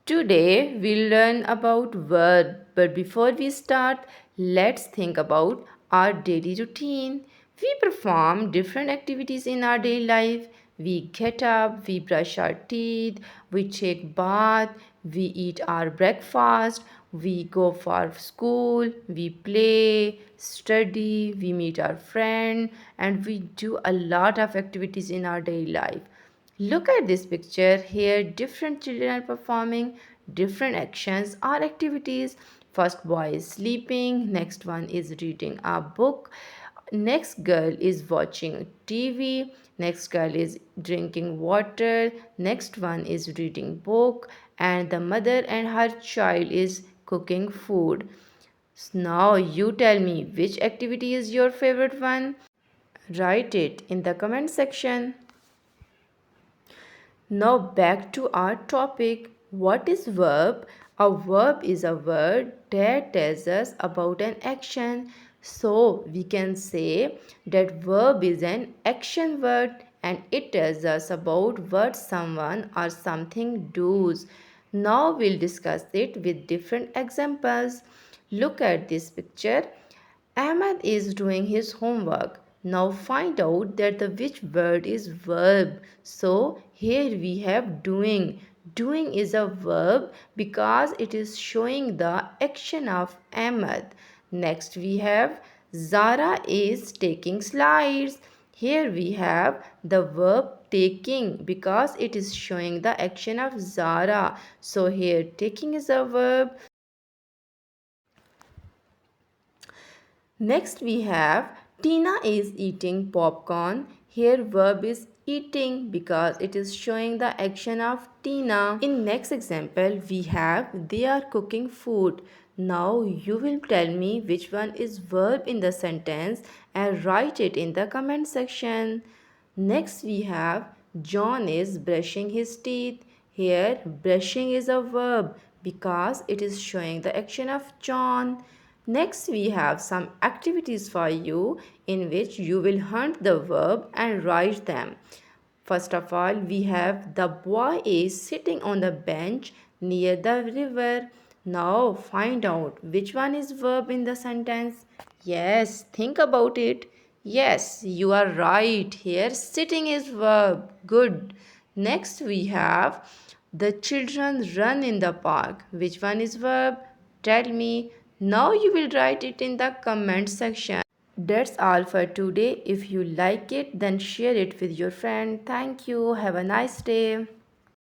Today we'll learn about verb, but before we start, let's think about our daily routine. We perform different activities in our daily life. We get up, we brush our teeth, we take bath, we eat our breakfast, we go for school, we play, study, we meet our friend, and we do a lot of activities in our daily life. Look at this picture. Here different children are performing different actions or activities. First boy is sleeping, next one is reading a book, next girl is watching TV, next girl is drinking water, next one is reading book, and the mother and her child is cooking food. Now you tell me which activity is your favorite one. Write it in the comment section. Now back to our topic. What is verb? A verb is a word that tells us about an action. So we can say that verb is an action word and it tells us about what someone or something does. Now we'll discuss it with different examples. Look at this picture. Ahmed is doing his homework. Now find out that the which word is verb. So here we have doing. Doing is a verb because it is showing the action of Ahmed. Next we have Zara is taking slides. Here we have the verb taking because it is showing the action of Zara. So here taking is a verb. Next we have Tina is eating popcorn. Here verb is eating because it is showing the action of Tina. In next example we have they are cooking food. Now you will tell me which one is verb in the sentence and write it in the comment section. Next we have John is brushing his teeth. Here brushing is a verb because it is showing the action of John. Next we have some activities for you in which you will hunt the verb and write them. First of all, we have the boy is sitting on the bench near the river. Now find out which one is verb in the sentence. Yes, think about it. Yes, you are right. Here sitting is verb. Good. Next we have the children run in the park. Which one is verb? Tell me. Now you will write it in the comment section. That's all for today. If you like it, then share it with your friend. Thank you. Have a nice day.